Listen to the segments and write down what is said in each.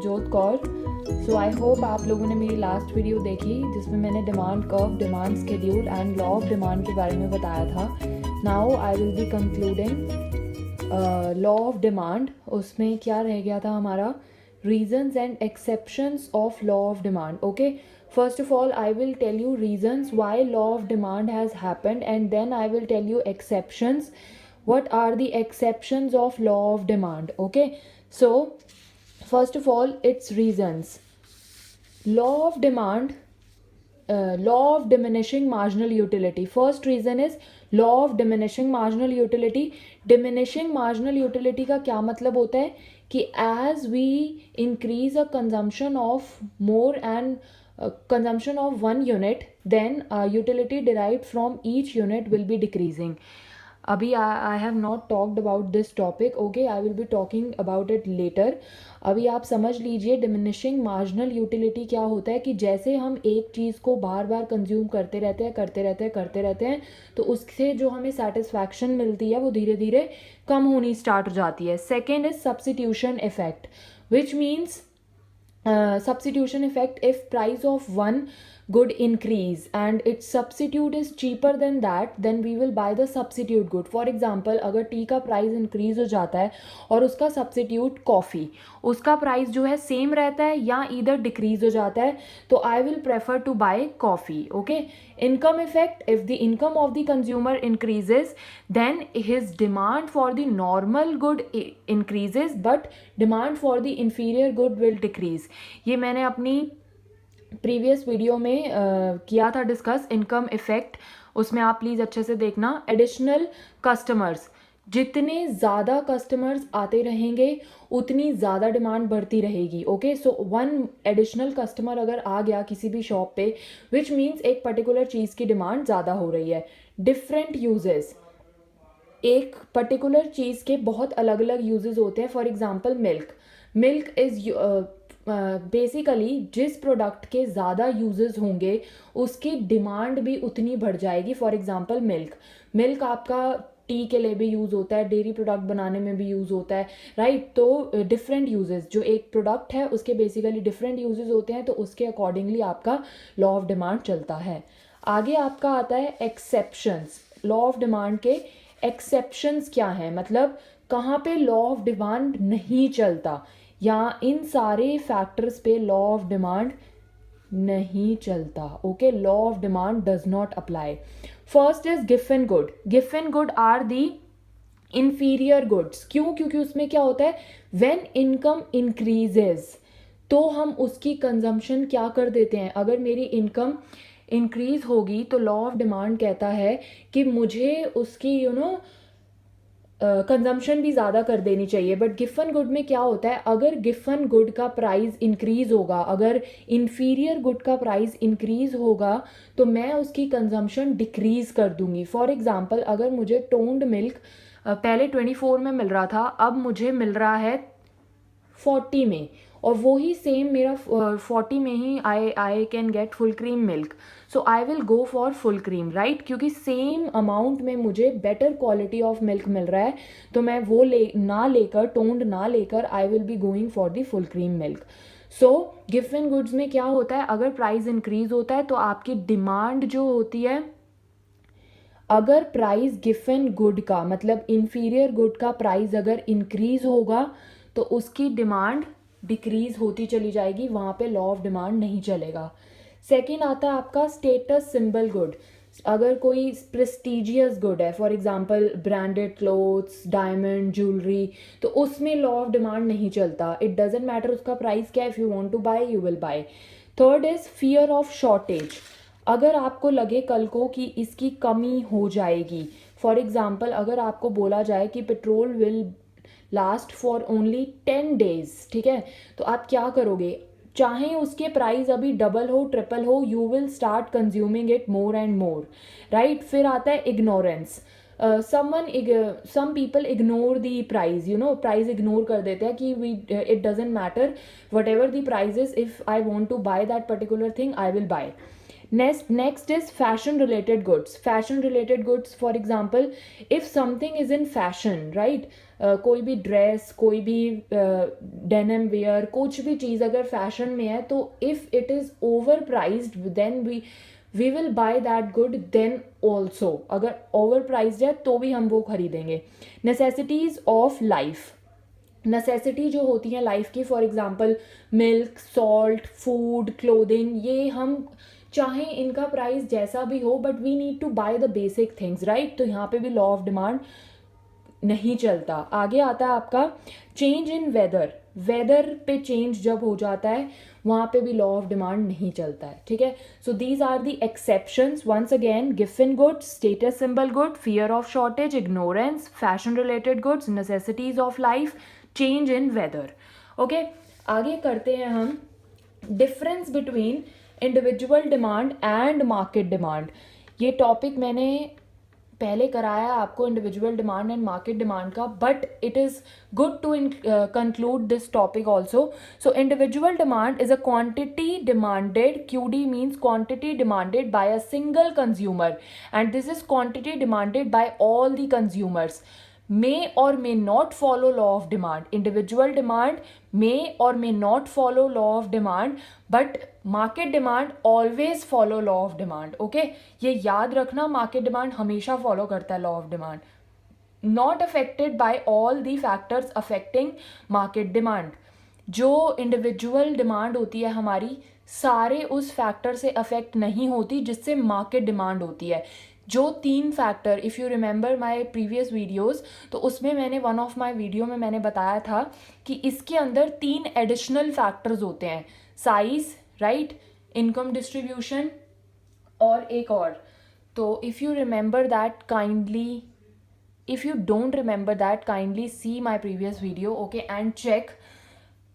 दिव्यजोत Kaur. So I hope आप लोगों ने मेरी लास्ट वीडियो देखी जिसमें मैंने demand curve, demand schedule and law of demand के बारे में बताया था। Now I will be concluding law of demand. उसमें क्या रह गया था हमारा, reasons and exceptions of law of demand. Okay, first of all I will tell you reasons why law of demand has happened, and then I will tell you exceptions. What are the exceptions of law of demand? Okay, so first of all, its reasons. Law of demand, law of diminishing marginal utility. First reason is law of diminishing marginal utility. Diminishing marginal utility का क्या मतलब होता है कि as we increase a consumption of more and consumption of one unit, then utility derived from each unit will be decreasing. अभी I have not talked about this topic. Okay, I will be talking about it later. अभी आप समझ लीजिए diminishing marginal utility क्या होता है कि जैसे हम एक चीज़ को बार बार कंज्यूम करते रहते हैं तो उससे जो हमें सेटिस्फैक्शन मिलती है वो धीरे धीरे कम होनी स्टार्ट हो जाती है. Second is substitution effect, which means substitution effect. If price of one good increase and its substitute is cheaper than that, then we will buy the substitute good. For example, अगर T का price increase हो जाता है और उसका substitute coffee, उसका price जो है सेम रहता है या इधर डिक्रीज हो जाता है, तो I will prefer to buy coffee. Okay. Income effect. If the income of the consumer increases, then his demand for the normal good increases, but demand for the inferior good will decrease. ये मैंने अपनी previous video में किया था discuss income effect. उसमें आप please अच्छे से देखना. एडिशनल कस्टमर्स, जितने ज़्यादा कस्टमर्स आते रहेंगे उतनी ज़्यादा डिमांड बढ़ती रहेगी. Okay, so one additional customer अगर आ गया किसी भी शॉप पे, विच मीन्स एक पर्टिकुलर चीज़ की डिमांड ज़्यादा हो रही है. डिफरेंट यूजेस, एक पर्टिकुलर चीज़ के बहुत अलग अलग यूजेस होते हैं. For example milk is basically जिस प्रोडक्ट के ज़्यादा यूजेस होंगे उसकी डिमांड भी उतनी बढ़ जाएगी. फॉर एग्जांपल मिल्क आपका टी के लिए भी यूज़ होता है, डेयरी प्रोडक्ट बनाने में भी यूज़ होता है, राइट. तो डिफरेंट यूजेस, जो एक प्रोडक्ट है उसके बेसिकली डिफरेंट यूजेस होते हैं, तो उसके अकॉर्डिंगली आपका लॉ ऑफ डिमांड चलता है. आगे आपका आता है एक्सेप्शंस. लॉ ऑफ डिमांड के एक्सेप्शंस क्या हैं, मतलब कहाँ पे लॉ ऑफ डिमांड नहीं चलता, या इन सारे फैक्टर्स पे लॉ ऑफ डिमांड नहीं चलता. Okay, law of demand does not apply. First is gift and good. Gift and good are the inferior goods. क्यों? क्योंकि उसमें क्या होता है, व्हेन इनकम इंक्रीजेज तो हम उसकी कंजम्पशन क्या कर देते हैं. अगर मेरी इनकम इंक्रीज होगी तो लॉ ऑफ डिमांड कहता है कि मुझे उसकी कंजम्पशन भी ज़्यादा कर देनी चाहिए. बट गिफ्ट एंड गुड में क्या होता है, अगर गिफ्ट एंड गुड का प्राइस इंक्रीज होगा, अगर इन्फीरियर गुड का प्राइस इंक्रीज होगा तो मैं उसकी कंजम्पशन डिक्रीज कर दूंगी. फॉर एग्जांपल, अगर मुझे टोन्ड मिल्क पहले 24 में मिल रहा था, अब मुझे मिल रहा है 40 में, और वही सेम मेरा 40 में ही I can get full cream milk, so I will go for full cream, right. क्योंकि सेम अमाउंट में मुझे बेटर क्वालिटी ऑफ मिल्क मिल रहा है, तो मैं वो टोन्ड ना लेकर I will be going for the full cream milk. So gift and goods में क्या होता है, अगर प्राइस इंक्रीज होता है तो आपकी डिमांड जो होती है, अगर प्राइस गिफ्ट एंड गुड का मतलब इंफीरियर गुड का प्राइस अगर इंक्रीज होगा तो उसकी डिमांड डिक्रीज होती चली जाएगी, वहाँ पे लॉ ऑफ डिमांड नहीं चलेगा. सेकेंड आता है आपका स्टेटस सिंबल गुड. अगर कोई प्रेस्टिजियस गुड है, for example branded clothes, diamond, jewellery, तो उसमें लॉ ऑफ डिमांड नहीं चलता. इट डजेंट मैटर उसका प्राइस क्या है, if you want to buy you will buy. Third is fear of shortage. अगर आपको लगे कल को कि इसकी कमी हो जाएगी, फॉर एग्जांपल अगर आपको बोला जाए कि petrol will last for only 10 days, ठीक है, तो आप क्या करोगे, चाहे उसके प्राइस अभी डबल हो, ट्रिपल हो, you will start consuming it more and more, right. फिर आता है ignorance. some people ignore the price, price ignore कर देते हैं कि it doesn't matter whatever the price is, if I want to buy that particular thing I will buy. Next is fashion related goods. Fashion related goods, for example, if something is in fashion, right? कोई भी dress, कोई भी denim where, कुछ भी चीज़ अगर fashion में है तो if it is overpriced then we will buy that good then also. अगर ओवर प्राइज्ड है तो भी हम वो खरीदेंगे. Necessities of life. नेसेसिटी जो होती हैं लाइफ की, for example milk, salt, food, clothing, ये हम चाहे इनका प्राइस जैसा भी हो but we need to buy the basic things, right. तो यहाँ पे भी लॉ ऑफ डिमांड नहीं चलता. आगे आता है आपका चेंज इन वेदर. वेदर पे चेंज जब हो जाता है वहाँ पे भी लॉ ऑफ डिमांड नहीं चलता है, ठीक है. So these are the exceptions. Once again, given goods, status symbol good, fear of shortage, ignorance, fashion related goods, necessities of life, change in weather. Okay, आगे करते हैं हम difference between individual demand and market demand. ये topic मैंने पहले कराया आपको individual demand and market demand का, but it is good to conclude this topic also. So individual demand is a quantity demanded, QD means quantity demanded by a single consumer and this is quantity demanded by all the consumers. May or may not follow law of demand. Individual demand may or may not follow law of demand, but market demand always follow law of demand. Okay, ये याद रखना, market demand हमेशा follow करता है law of demand. Not affected by all the factors affecting market demand. जो individual demand होती है हमारी, सारे उस फैक्टर से अफेक्ट नहीं होती जिससे मार्केट डिमांड होती है. जो 3 factor, if you remember my previous videos, तो उसमें मैंने वन ऑफ माई वीडियो में मैंने बताया था कि इसके अंदर 3 एडिशनल फैक्टर्स होते हैं. साइज, राइट, इनकम डिस्ट्रीब्यूशन और एक और. तो if you remember that kindly, if you don't remember that kindly see my previous video, okay, and check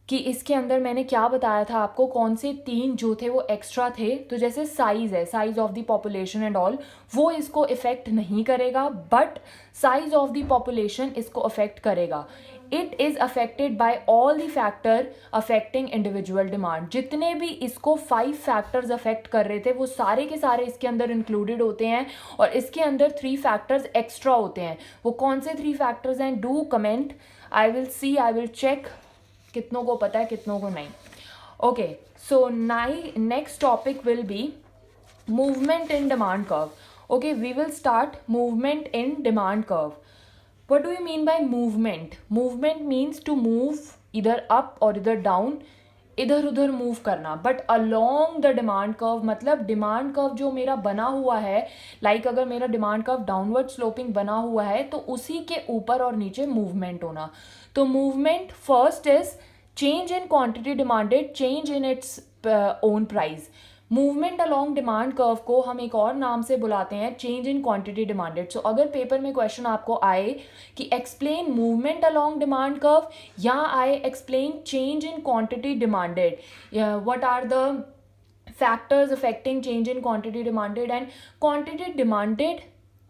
कि इसके अंदर मैंने क्या बताया था आपको, कौन से 3 जो थे वो एक्स्ट्रा थे. तो जैसे साइज़ है, size of the population and all, वो इसको इफ़ेक्ट नहीं करेगा, but size of the population इसको अफेक्ट करेगा. It is affected by all the factor affecting individual demand. जितने भी इसको 5 फैक्टर्स अफेक्ट कर रहे थे वो सारे के सारे इसके अंदर इंक्लूडेड होते हैं, और इसके अंदर 3 फैक्टर्स एक्स्ट्रा होते हैं. वो कौन से 3 फैक्टर्स हैं? Do comment, I will see, I will check कितनों को पता है कितनों को नहीं. Okay, so next topic will be movement in demand curve. Okay, we will start movement in demand curve. What do you mean by movement? Movement means to move इधर up और इधर डाउन, इधर उधर मूव करना, but along the demand curve. मतलब demand curve जो मेरा बना हुआ है, लाइक अगर मेरा डिमांड कर्व डाउनवर्ड स्लोपिंग बना हुआ है तो उसी के ऊपर और नीचे मूवमेंट होना. तो movement first is change in quantity demanded, change in its own price. Movement along demand curve को हम एक और नाम से बुलाते हैं change in quantity demanded. So अगर पेपर में क्वेश्चन आपको आए कि explain movement along demand curve या आए explain change in quantity demanded, what are the factors affecting change in quantity demanded and quantity demanded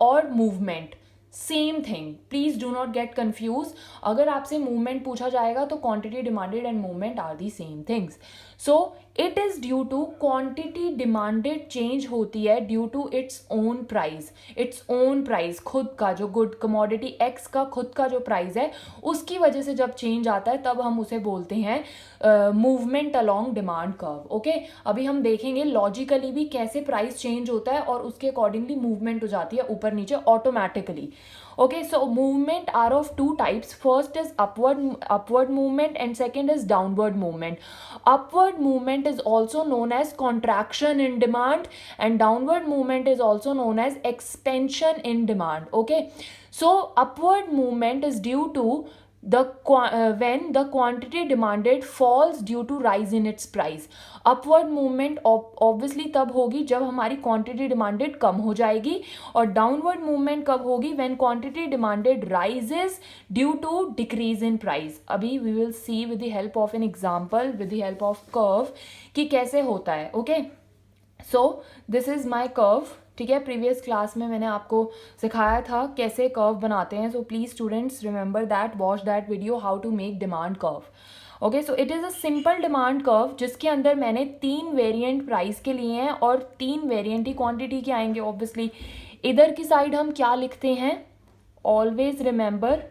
और movement, same thing. Please do not get confuse. अगर आपसे मूवमेंट पूछा जाएगा तो quantity demanded and movement are the same things. So it is due to quantity demanded change होती है due to its own price. Its own price, खुद का जो गुड कमोडिटी एक्स का खुद का जो प्राइस है उसकी वजह से जब चेंज आता है तब हम उसे बोलते हैं movement along demand curve. Okay, अभी हम देखेंगे लॉजिकली भी कैसे प्राइस चेंज होता है और उसके अकॉर्डिंगली मूवमेंट हो जाती है ऊपर नीचे automatically. Okay, so movement are of 2 types. First is upward movement and second is downward movement. Upward movement is also known as contraction in demand and downward movement is also known as expansion in demand. Okay, so upward movement is due to when the quantity demanded falls due to rise in its price. Upward movement obviously तब होगी जब हमारी quantity demanded कम हो जाएगी, और downward movement कब होगी? When quantity demanded rises due to decrease in price. अभी we will see with the help of an example, with the help of curve कि कैसे होता है. Okay, so this is my curve. ठीक है, previous class में मैंने आपको सिखाया था कैसे कर्व बनाते हैं. So please students remember that, watch that video, how to make demand curve. Okay, so it is a simple demand curve जिसके अंदर मैंने 3 वेरिएंट प्राइस के लिए हैं और 3 वेरिएंट ही क्वांटिटी के आएंगे ऑब्वियसली। इधर की साइड हम क्या लिखते हैं, ऑलवेज रिमेंबर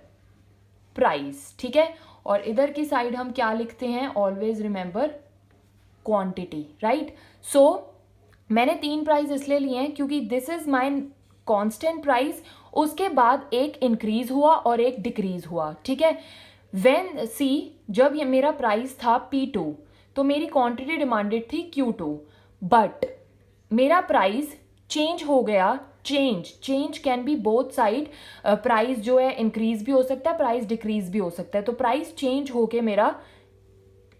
प्राइस, ठीक है, और इधर की साइड हम क्या लिखते हैं, ऑलवेज रिमेंबर क्वांटिटी, राइट। सो मैंने 3 प्राइस इसलिए लिए हैं क्योंकि this is my constant price, उसके बाद एक इंक्रीज हुआ और एक डिक्रीज हुआ, ठीक है। व्हेन सी, जब ये मेरा प्राइस था P2 तो मेरी क्वांटिटी डिमांडेड थी Q2, बट मेरा प्राइस चेंज हो गया। Change can be both side, price जो है इंक्रीज भी हो सकता है, प्राइस डिक्रीज भी हो सकता है, तो प्राइस चेंज होके मेरा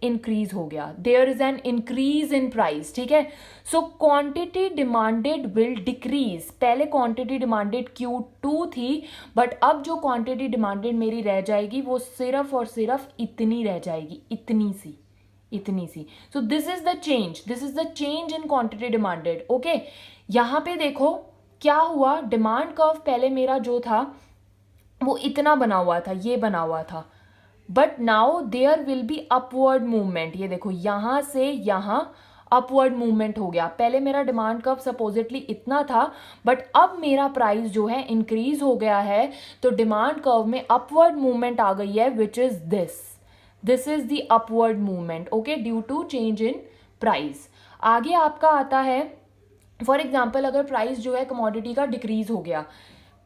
इंक्रीज हो गया, there is an increase in price, ठीक है। So quantity demanded will decrease, पहले क्वांटिटी डिमांडेड Q2 थी, बट अब जो क्वांटिटी डिमांडेड मेरी रह जाएगी वो सिर्फ और सिर्फ इतनी रह जाएगी, इतनी सी। So this is the change in quantity demanded, okay. यहाँ पे देखो क्या हुआ, डिमांड कर्व पहले मेरा जो था वो इतना बना हुआ था, ये बना हुआ था, but now there will be upward movement. ये देखो यहाँ से यहाँ अपवर्ड मूवमेंट हो गया। पहले मेरा डिमांड कर्व सपोजिटली इतना था, बट अब मेरा प्राइस जो है इंक्रीज हो गया है, तो डिमांड कर्व में अपवर्ड मूवमेंट आ गई है, which is this is the upward movement, okay, due to change in price. आगे आपका आता है, फॉर एग्जाम्पल अगर प्राइस जो है कमोडिटी का डिक्रीज हो गया,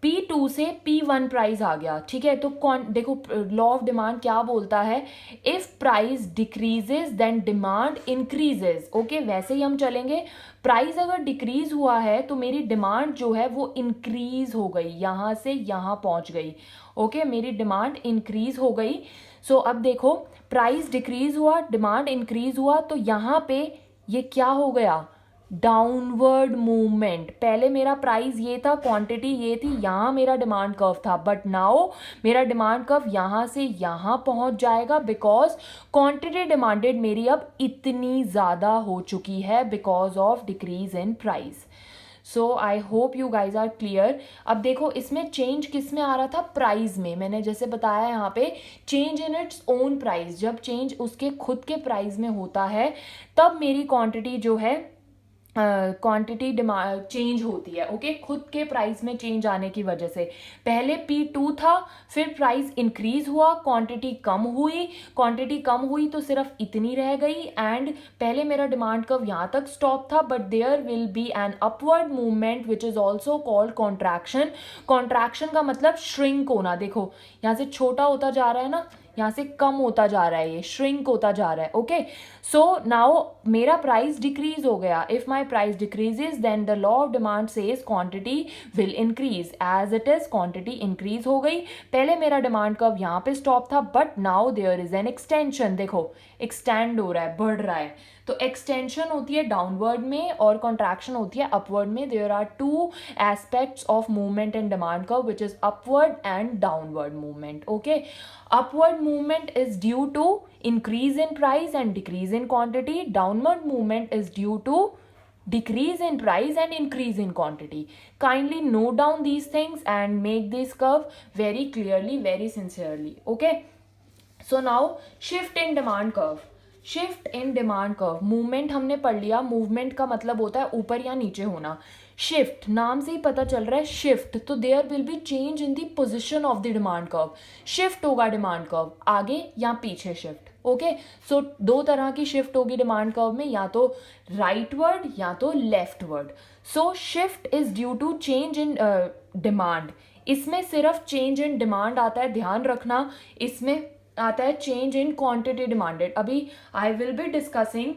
P2 से P1 प्राइस आ गया, ठीक है, तो देखो लॉ ऑफ डिमांड क्या बोलता है, if price decreases then demand increases, okay. वैसे ही हम चलेंगे, प्राइस अगर डिक्रीज हुआ है तो मेरी डिमांड जो है वो इंक्रीज हो गई, यहाँ से यहाँ पहुँच गई, ओके, मेरी डिमांड इंक्रीज हो गई। सो अब देखो प्राइस डिक्रीज हुआ, डिमांड इंक्रीज हुआ, तो यहाँ पे ये क्या हो गया, डाउनवर्ड मूवमेंट। पहले मेरा प्राइस ये था, क्वांटिटी ये थी, यहाँ मेरा डिमांड कर्व था, बट नाउ मेरा डिमांड कर्व यहाँ से यहाँ पहुँच जाएगा, बिकॉज क्वांटिटी डिमांडेड मेरी अब इतनी ज़्यादा हो चुकी है because of decrease in price. So I hope you guys are clear. अब देखो इसमें चेंज किस में आ रहा था, प्राइस में। मैंने जैसे बताया यहाँ पे change in its own price, जब चेंज उसके खुद के प्राइस में होता है तब मेरी क्वांटिटी जो है क्वांटिटी चेंज होती है, ओके, खुद के प्राइस में चेंज आने की वजह से। पहले P2 था, फिर प्राइस इंक्रीज हुआ, क्वांटिटी कम हुई तो सिर्फ इतनी रह गई, एंड पहले मेरा डिमांड कर्व यहाँ तक स्टॉप था, but there will be an upward movement which is also called contraction. Contraction का मतलब श्रिंक होना, देखो यहाँ से छोटा होता जा रहा है ना, यहाँ से कम होता जा रहा है, ये श्रिंक होता जा रहा है, ओके। सो नाउ मेरा प्राइस डिक्रीज हो गया, if my price decreases then the law of demand says quantity will increase, as it is quantity increase हो गई। पहले मेरा डिमांड कर्व यहाँ पे स्टॉप था, but now there is an extension, देखो एक्सटेंड हो रहा है, बढ़ रहा है, तो एक्सटेंशन होती है डाउनवर्ड में और कॉन्ट्रैक्शन होती है अपवर्ड में। There are two aspects of movement in demand curve which is upward and downward movement, okay. Upward movement is due to increase in price and decrease in quantity. Downward movement is due to decrease in price and increase in quantity. Kindly note down these things and make this curve very clearly, very sincerely, okay. So now shift in demand curve. Shift in demand curve, movement हमने पढ़ लिया, movement का मतलब होता है ऊपर या नीचे होना। शिफ्ट, नाम से ही पता चल रहा है शिफ्ट, तो there will be change in the position of the demand curve. Shift होगा डिमांड कर्व, आगे या पीछे शिफ्ट, ओके। सो दो तरह की शिफ्ट होगी डिमांड कर्व में, या तो राइटवर्ड या तो leftward. So shift is due to change in demand, इसमें सिर्फ चेंज इन डिमांड आता है, ध्यान रखना। इसमें आता है चेंज इन क्वांटिटी डिमांडेड। अभी I will be discussing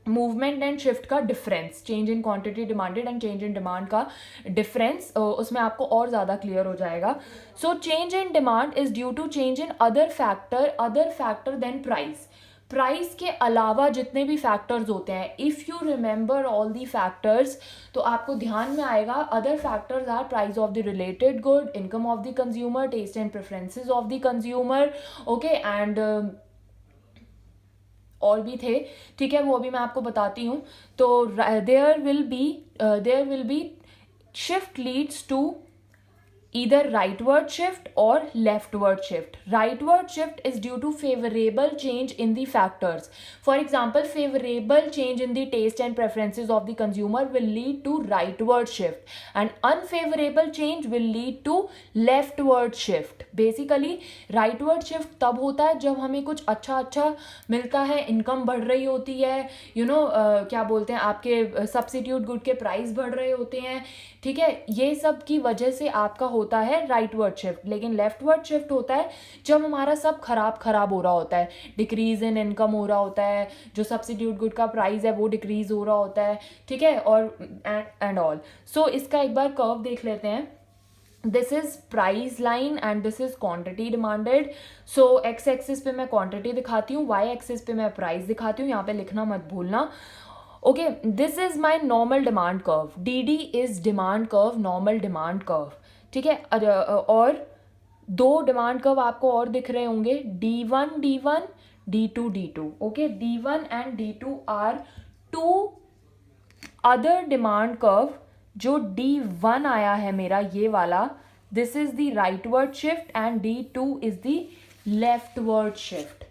movement and shift का difference, change in quantity demanded and change in demand का डिफरेंस, उसमें आपको और ज़्यादा क्लियर हो जाएगा। So change in demand is due to change in other factor than price. Price के अलावा जितने भी फैक्टर्स होते हैं, if you remember all the factors, तो आपको ध्यान में आएगा other factors are price of the related good, income of the consumer, taste and preferences of the consumer, okay, and और भी थे, ठीक है, वो अभी मैं आपको बताती हूँ। तो there will be shift leads to either rightward shift or leftward shift. Rightward shift is due to favorable change in the factors. For example, favorable change in the taste and preferences of the consumer will lead to rightward shift and unfavorable change will lead to leftward shift. Basically rightward shift तब होता है जब हमें कुछ अच्छा मिलता है, income बढ़ रही होती है, क्या बोलते हैं, आपके सब्स्टिट्यूट गुड के प्राइस बढ़ रहे होते हैं, ठीक है, ये सब की वजह से आपका होता है राइटवर्ड शिफ्ट. लेकिन लेफ्टवर्ड शिफ्ट होता है जब हमारा सब खराब हो रहा होता है, डिक्रीज इन इनकम हो रहा होता है, जो सब्स्टिट्यूट गुड का प्राइस है वो डिक्रीज हो रहा होता है, ठीक है, और एंड ऑल. सो इसका एक बार कर्व देख लेते हैं. This is price line and this is quantity demanded. So x axis पे मैं क्वांटिटी दिखाती हूँ, वाई एक्सिस पे मैं प्राइस दिखाती हूँ. यहाँ पे लिखना मत भूलना. Okay, this is my normal demand curve. D is demand curve, normal demand curve, ठीक है. और दो डिमांड कर्व आपको और दिख रहे होंगे, D1 D2. Okay, D1 and D2 are two other demand curve. जो D1 आया है मेरा ये वाला, this is the rightward shift and D2 is the leftward shift.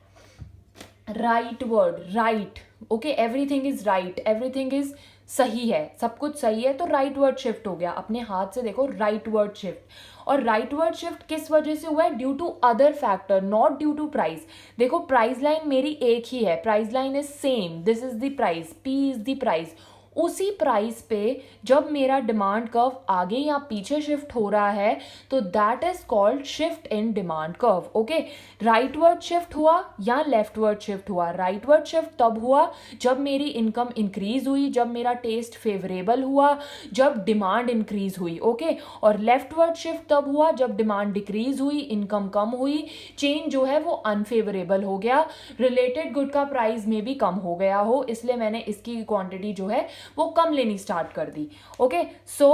Rightward, right, okay, everything is right, everything is सही है, सब कुछ सही है, तो राइटवर्ड शिफ्ट हो गया. अपने हाथ से देखो, राइटवर्ड शिफ्ट. और राइटवर्ड शिफ्ट किस वजह से हुआ है? Due to other factor, not due to price. देखो प्राइस लाइन मेरी एक ही है, price line is same, this is the price, P is the price. उसी प्राइस पे जब मेरा डिमांड कर्व आगे या पीछे शिफ्ट हो रहा है तो that is called shift in demand curve. Okay, rightward shift हुआ या लेफ्टवर्ड शिफ्ट हुआ? राइटवर्ड शिफ्ट तब हुआ जब मेरी इनकम इंक्रीज हुई, जब मेरा टेस्ट फेवरेबल हुआ, जब डिमांड इंक्रीज हुई. ओके, और लेफ्टवर्ड शिफ्ट तब हुआ जब डिमांड डिक्रीज हुई, इनकम कम हुई, चेंज जो है वो अनफेवरेबल हो गया, रिलेटेड गुड का प्राइस में भी कम हो गया हो, इसलिए मैंने इसकी क्वांटिटी जो है वो कम लेनी स्टार्ट कर दी. ओके, सो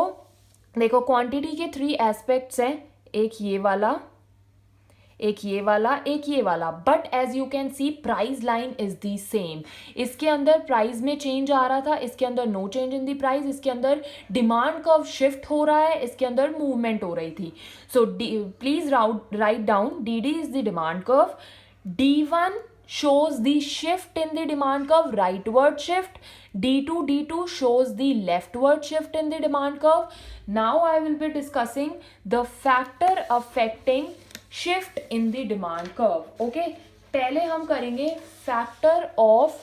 देखो क्वांटिटी के 3 एस्पेक्ट्स हैं, एक ये वाला, एक ये वाला, एक ये वाला. But as you can see price line is the same. इसके अंदर प्राइस में चेंज आ रहा था, इसके अंदर no change in the price. इसके अंदर डिमांड कर्व शिफ्ट हो रहा है, इसके अंदर मूवमेंट हो रही थी. So please write down, D is the demand curve, D1 shows the shift in the demand curve, rightward shift. D2 shows the leftward shift in the demand curve. Now I will be discussing the factor affecting shift in the demand curve. Okay, पहले हम करेंगे factor of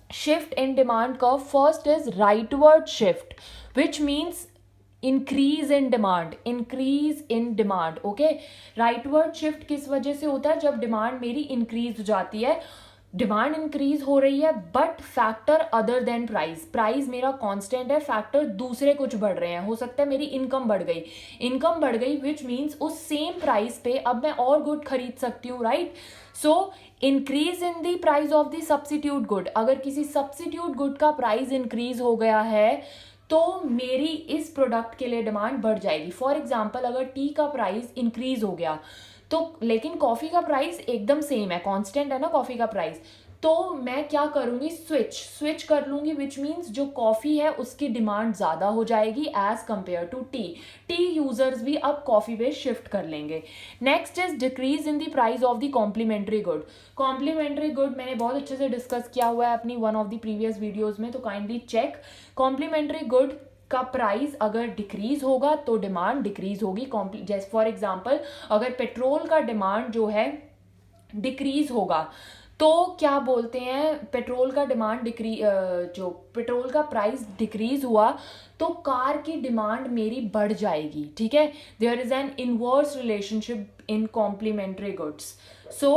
shift in demand curve. First is rightward shift, which means increase in demand. Okay, rightward shift किस वजह से होता है? जब demand मेरी इंक्रीज हो जाती है, डिमांड इंक्रीज हो रही है but factor other than price मेरा कांस्टेंट है, फैक्टर दूसरे कुछ बढ़ रहे हैं. हो सकता है मेरी इनकम बढ़ गई विच मीन्स उस सेम प्राइस पे अब मैं और गुड खरीद सकती हूँ, right. So increase in the price of the substitute good. अगर किसी सब्स्टिट्यूट गुड का प्राइस इंक्रीज हो गया है तो मेरी इस प्रोडक्ट के लिए डिमांड बढ़ जाएगी. फॉर एग्जाम्पल, अगर टी का प्राइस इंक्रीज हो गया तो, लेकिन कॉफ़ी का प्राइस एकदम सेम है, कांस्टेंट है ना कॉफ़ी का प्राइस, तो मैं क्या करूँगी? स्विच कर लूँगी, विच मीन्स जो कॉफ़ी है उसकी डिमांड ज़्यादा हो जाएगी as compare to tea users भी अब कॉफ़ी पे शिफ्ट कर लेंगे. Next is decrease in the price of the complementary good. Complementary good मैंने बहुत अच्छे से डिस्कस किया हुआ है अपनी one of the previous videos में, तो काइंडली चेक. कॉम्प्लीमेंट्री गुड का प्राइस अगर डिक्रीज होगा तो डिमांड डिक्रीज होगी. जैसे फॉर एग्जांपल, अगर पेट्रोल का डिमांड जो है डिक्रीज होगा तो क्या बोलते हैं, पेट्रोल का डिमांड जो पेट्रोल का प्राइस डिक्रीज हुआ तो कार की डिमांड मेरी बढ़ जाएगी, ठीक है. There is an inverse relationship in complementary goods. So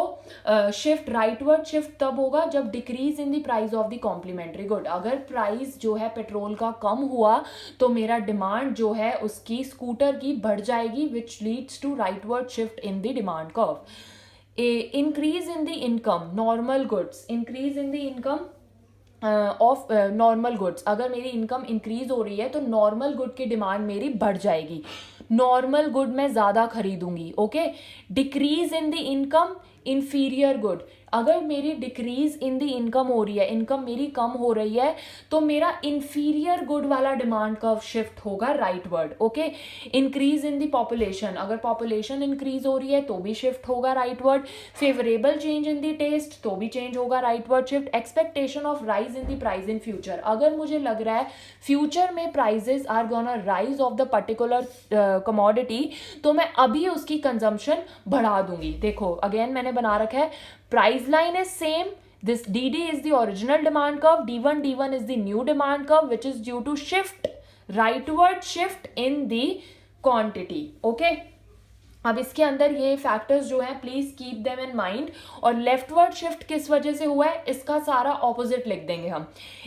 shift, rightward shift तब होगा जब decrease in the price of the complementary good. अगर प्राइस जो है पेट्रोल का कम हुआ तो मेरा डिमांड जो है उसकी स्कूटर की बढ़ जाएगी, which leads to rightward shift in the demand curve. Increase in the income, normal goods, increase in the income of normal goods. अगर मेरी इनकम इंक्रीज हो रही है तो नॉर्मल गुड की डिमांड मेरी बढ़ जाएगी, नॉर्मल गुड मैं ज़्यादा खरीदूंगी. Okay, decrease in the income, inferior good. अगर मेरी डिक्रीज इन द इनकम हो रही है, इनकम मेरी कम हो रही है, तो मेरा इंफीरियर गुड वाला डिमांड कर्व शिफ्ट होगा rightward. Okay, increase in the population, अगर पॉपुलेशन इंक्रीज हो रही है तो भी शिफ्ट होगा rightward. Favourable change in the taste तो भी चेंज होगा rightward shift. Expectation of rise in the price in future, अगर मुझे लग रहा है फ्यूचर में prices are gonna rise of the particular commodity, तो मैं अभी उसकी कंजम्पशन बढ़ा दूंगी. देखो अगेन मैंने बना रखा है, price line is same, this dd is the original demand curve, d1 is the new demand curve which is due to shift, rightward shift in the quantity. Okay, अब इसके अंदर ये फैक्टर्स जो हैं please keep them in mind. और leftward shift किस वजह से हुआ है, इसका सारा ऑपोजिट लिख देंगे हम.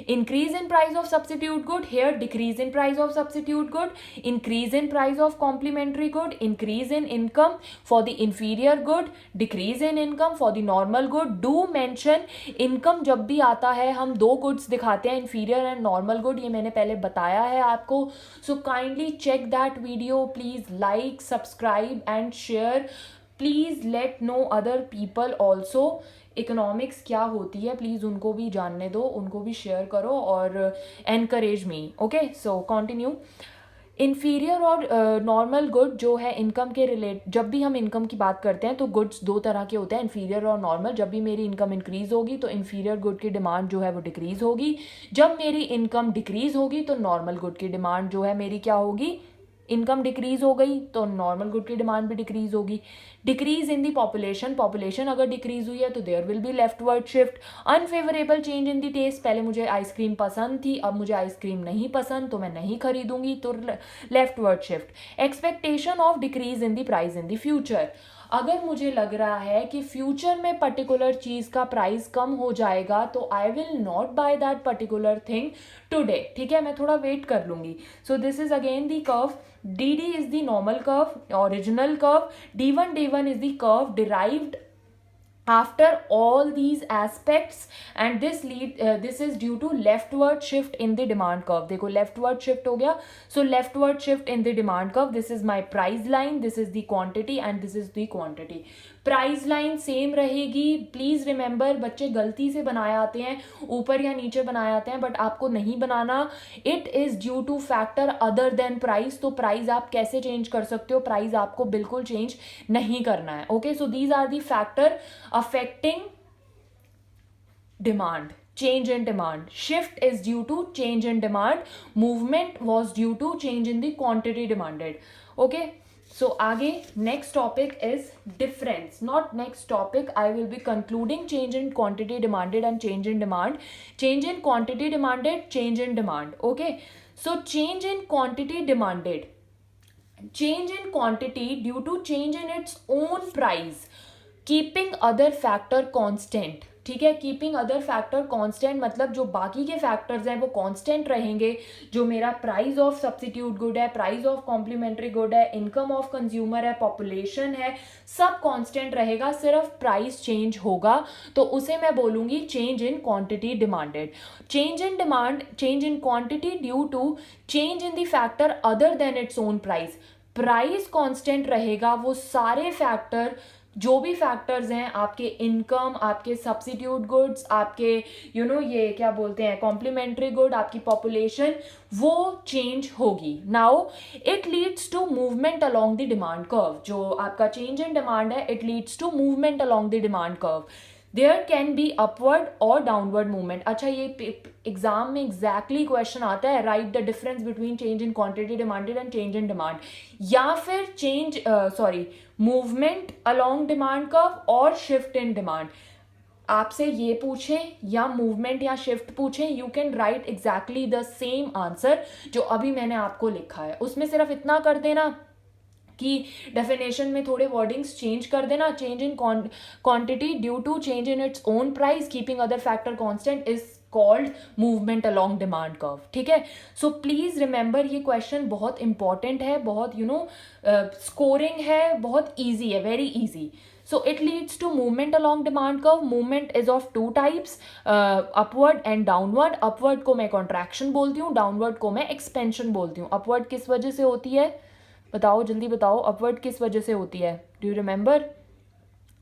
Increase in price of substitute good, here decrease in price of substitute good. Increase in price of complementary good, increase in income for the inferior good, decrease in income for the normal good. Do mention income जब भी आता है हम दो goods दिखाते हैं, inferior and normal good, ये मैंने पहले बताया है आपको. So kindly check that video, please like, subscribe and share. Please let know other people also. Economics क्या होती है प्लीज़ उनको भी जानने दो, उनको भी शेयर करो और encourage me. Okay, so continue. Inferior और नॉर्मल गुड जो है इनकम के रिलेट, जब भी हम इनकम की बात करते हैं तो गुड्स दो तरह के होते हैं, इन्फीरियर और नॉर्मल. जब भी मेरी इनकम इंक्रीज होगी तो इन्फीरियर गुड की डिमांड जो है वो डिक्रीज होगी. जब मेरी इनकम डिक्रीज होगी तो नॉर्मल गुड की डिमांड जो है मेरी क्या होगी, इनकम डिक्रीज हो गई तो नॉर्मल गुड की डिमांड भी डिक्रीज होगी. Decrease in the population, population अगर डिक्रीज हुई है तो there will be leftward shift. Unfavourable change in the taste, पहले मुझे आइसक्रीम पसंद थी अब मुझे आइसक्रीम नहीं पसंद तो मैं नहीं खरीदूंगी, तो leftward shift. Expectation of decrease in the price in the future, अगर मुझे लग रहा है कि फ्यूचर में पर्टिकुलर चीज़ का प्राइस कम हो जाएगा तो I will not by that particular thing today. ठीक है, मैं थोड़ा वेट कर लूँगी. सो this is again the curve. dd is the normal curve, original curve. d1 is the curve derived after all these aspects and this is due to leftward shift in the demand curve. देखो leftward shift हो गया, so leftward shift in the demand curve. This is my price line, this is the quantity and this is the quantity. Price line same रहेगी. Please remember, बच्चे गलती से बनाए आते हैं, ऊपर या नीचे बनाए आते हैं, बट आपको नहीं बनाना. It is due to factor other than price. तो प्राइस आप कैसे चेंज कर सकते हो, प्राइस आपको बिल्कुल चेंज नहीं करना है. Okay, so these are the factor affecting demand. Change in demand. Shift is due to change in demand. Movement was due to change in the quantity demanded. Okay. So आगे next topic is difference. Not next topic. I will be concluding change in quantity demanded and change in demand. Change in quantity demanded, change in demand. Okay. So change in quantity demanded. Change in quantity due to change in its own price. Keeping other factor constant. ठीक है, keeping other factor constant मतलब जो बाकी के factors हैं वो constant रहेंगे. जो मेरा प्राइस ऑफ सब्स्टिट्यूट गुड है, प्राइस ऑफ कॉम्प्लीमेंट्री गुड है, इनकम ऑफ कंज्यूमर है, पॉपुलेशन है, सब कांस्टेंट रहेगा, सिर्फ प्राइस चेंज होगा. तो उसे मैं बोलूँगी change in quantity demanded. Change in demand, change in quantity due to change in the factor other than its own price. Price constant रहेगा, वो सारे फैक्टर जो भी फैक्टर्स हैं, आपके इनकम, आपके सब्स्टिट्यूट गुड्स, आपके ये क्या बोलते हैं कॉम्प्लीमेंट्री गुड, आपकी पॉपुलेशन, वो चेंज होगी. Now it leads to movement along the demand curve. जो आपका चेंज इन डिमांड है, it leads to movement along the demand curve. There can be upward और डाउनवर्ड मूवमेंट. अच्छा, ये एग्जाम में एग्जैक्टली क्वेश्चन आता है, write the difference between change in quantity demanded and change in demand, या फिर movement along demand curve और shift in demand. आपसे ये पूछें या मूवमेंट या शिफ्ट पूछें, you can write exactly the same answer जो अभी मैंने आपको लिखा है. उसमें सिर्फ इतना कर देना कि डेफिनेशन में थोड़े वर्डिंग्स चेंज कर देना. Change in quantity due to change in its own price, keeping other factor constant is called movement along demand curve. ठीक है, सो प्लीज रिमेंबर ये क्वेश्चन बहुत इंपॉर्टेंट है, बहुत स्कोरिंग है, बहुत ईजी है, very easy. So it leads to movement along demand curve. Movement is of two types, upward and downward. Upward को मैं contraction बोलती हूँ, downward को मैं expansion बोलती हूँ. Upward किस वजह से होती है, बताओ जल्दी बताओ, upward किस वजह से होती है, do you remember?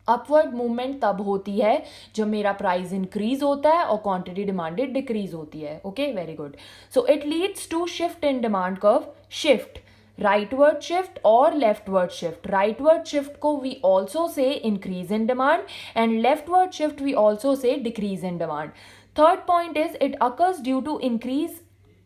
Upward movement तब होती है जब मेरा प्राइस इंक्रीज होता है और क्वांटिटी डिमांडेड डिक्रीज होती है. Okay, very good. So it leads to shift in demand curve. Shift, rightward shift or leftward shift. Rightward shift को we also say increase in demand and leftward shift we also say decrease in demand. Third point is it occurs due to increase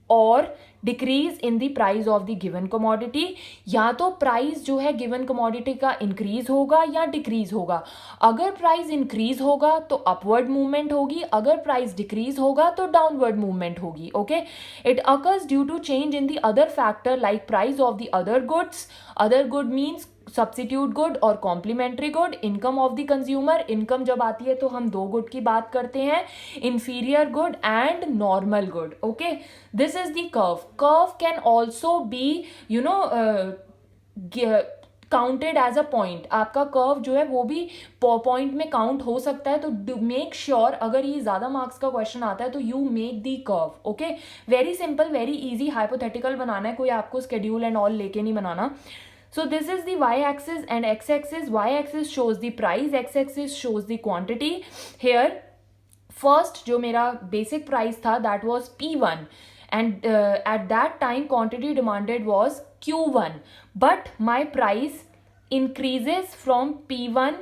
और decrease in the price of the given commodity. या तो price जो है given commodity का increase होगा या decrease होगा. अगर प्राइस इंक्रीज होगा तो अपवर्ड मूवमेंट होगी, अगर प्राइस डिक्रीज होगा तो डाउनवर्ड मूवमेंट होगी. Okay, it occurs due to change in the other factor like price of the other goods. Other good means substitute good और complementary good. Income of the consumer, income जब आती है तो हम दो गुड की बात करते हैं, inferior good and normal good. Okay, this is the curve. Curve can also be counted as a point. आपका कर्व जो है वो भी पॉइंट में काउंट हो सकता है. तो मेक श्योर अगर ये ज्यादा मार्क्स का क्वेश्चन आता है तो you make the curve. Okay, very simple, very easy. Hypothetical बनाना है, कोई आपको स्केड्यूल एंड ऑल लेके नहीं बनाना. So this is the y-axis and x-axis. Y-axis shows the price, x-axis shows the quantity. Here, first जो मेरा basic price था that was P1 and at that time quantity demanded was Q1. But my price increases from P1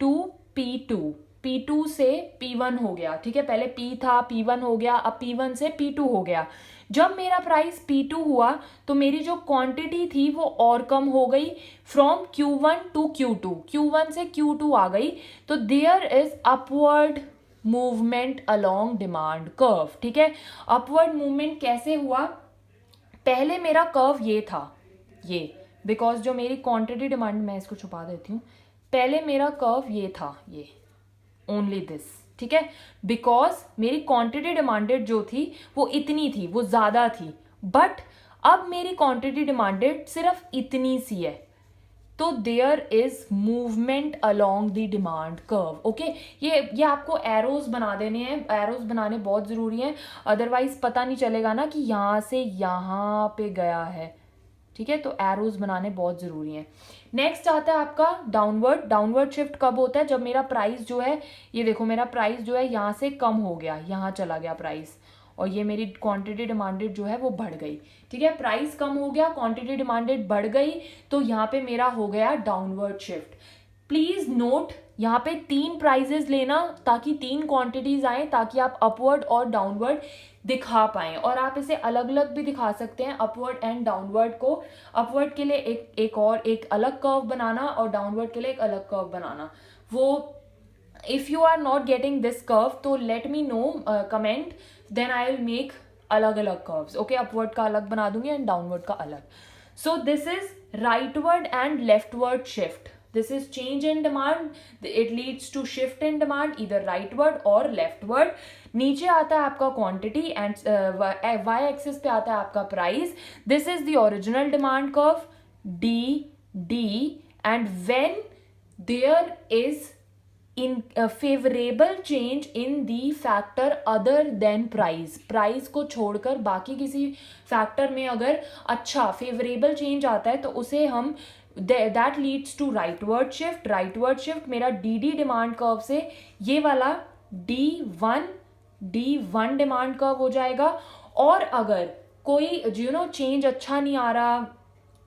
to P2. P2 से P1 हो गया. ठीक है, पहले P था, P1 हो गया, अब P1 से P2 हो गया. जब मेरा प्राइस P2 हुआ तो मेरी जो क्वांटिटी थी वो और कम हो गई from Q1 to Q2. Q1 से Q2 आ गई. तो there is upward movement along demand curve. ठीक है, अपवर्ड मूवमेंट कैसे हुआ? पहले मेरा कर्व ये था, ये, बिकॉज जो मेरी क्वांटिटी डिमांड, मैं इसको छुपा देती हूँ. पहले मेरा कर्व ये था, ये, ओनली दिस. ठीक है, बिकॉज मेरी क्वांटिटी डिमांडेड जो थी वो इतनी थी, वो ज्यादा थी. बट अब मेरी क्वांटिटी डिमांडेड सिर्फ इतनी सी है. तो there is movement along the demand curve. Okay, ये आपको एरोज बना देने हैं. एरोज बनाने बहुत जरूरी हैं, अदरवाइज पता नहीं चलेगा ना कि यहाँ से यहाँ पे गया है. ठीक है, तो एरोज बनाने बहुत जरूरी हैं. नेक्स्ट आता है आपका डाउनवर्ड. डाउनवर्ड शिफ्ट कब होता है? जब मेरा प्राइस जो है, ये देखो मेरा प्राइस जो है यहाँ से कम हो गया, यहाँ चला गया प्राइस, और ये मेरी क्वांटिटी डिमांडेड जो है वो बढ़ गई. ठीक है, प्राइस कम हो गया, क्वांटिटी डिमांडेड बढ़ गई, तो यहाँ पे मेरा हो गया डाउनवर्ड शिफ्ट. प्लीज नोट, यहाँ पे 3 प्राइजेस लेना ताकि 3 क्वांटिटीज आए, ताकि आप अपवर्ड और डाउनवर्ड दिखा पाएं. और आप इसे अलग अलग भी दिखा सकते हैं, अपवर्ड एंड डाउनवर्ड को. अपवर्ड के लिए एक अलग कर्व बनाना और डाउनवर्ड के लिए एक अलग कर्व बनाना. वो if you are not getting this curve तो let me know, comment, then I will make अलग अलग कर्व्स. ओके, अपवर्ड का अलग बना दूंगी एंड डाउनवर्ड का अलग. सो this is rightward and leftward shift. This is change in demand. It leads to shift in demand, either rightward or leftward. नीचे आता है आपका quantity and y axis पे आता है आपका price. This is the original demand curve, D, and when there is in favorable change in the factor other than price. Price को छोड़कर बाकी किसी फैक्टर में अगर अच्छा फेवरेबल चेंज आता है तो उसे हम that leads to rightward shift. Rightward shift मेरा DD डिमांड कर्व से ये वाला D1 डिमांड कर्व हो जाएगा. और अगर कोई चेंज अच्छा नहीं आ रहा,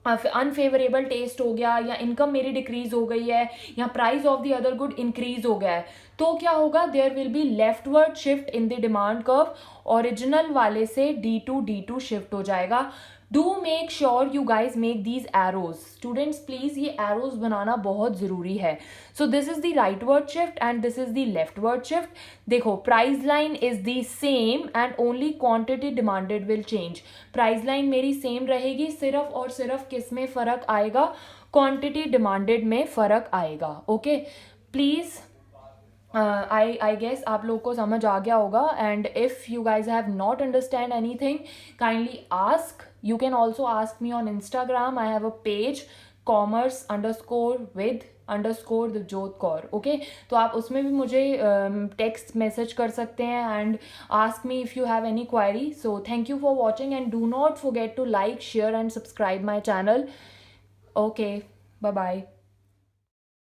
अनफेवरेबल टेस्ट हो गया, या इनकम मेरी डिक्रीज हो गई है, या price of the other good increase हो गया है, तो क्या होगा? There will be leftward shift in the demand curve. Original वाले से D2 शिफ्ट हो जाएगा. Do make sure you guys make these arrows. Students please ये एरोज बनाना बहुत जरूरी है. So this is the rightward shift and this is the leftward shift. देखो, price line is the same and only quantity demanded will change. Price line मेरी same रहेगी, सिर्फ और सिर्फ किस में फर्क आएगा? क्वांटिटी डिमांडेड में फर्क आएगा. ओके, प्लीज I guess आप लोग को समझ आ गया होगा. And if you guys have not understand anything, kindly ask. You can also ask me on Instagram. I have a page commerce_with_divjotkaur. Okay, तो आप उसमें भी मुझे टेक्स्ट मैसेज कर सकते हैं and ask me if you have any query. So thank you for watching and do not forget to like, share and subscribe my channel. Okay, bye bye.